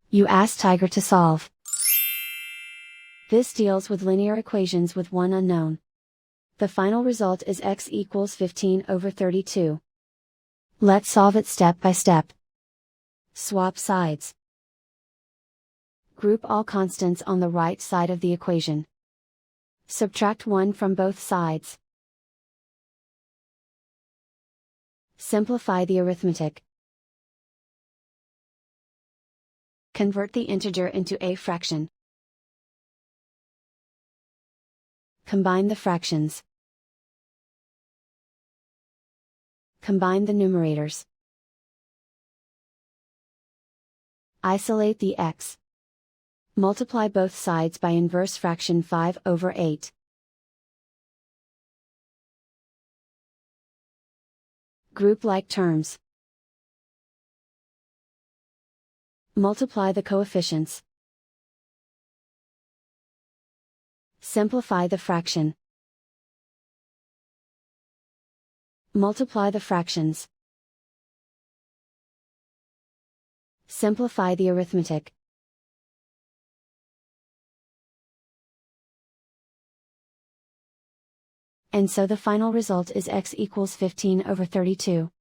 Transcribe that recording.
You ask Tiger to solve. This deals with linear equations with one unknown. The final result is x equals 15/32. Let's solve it step by step. Swap sides. Group all constants on the right side of the equation. Subtract 1 from both sides. Simplify the arithmetic. Convert the integer into a fraction. Combine the fractions. Combine the numerators. Isolate the x. Multiply both sides by inverse fraction 5/8. Group like terms. Multiply the coefficients. Simplify the fraction. Multiply the fractions. Simplify the arithmetic. And so the final result is x equals 15/32.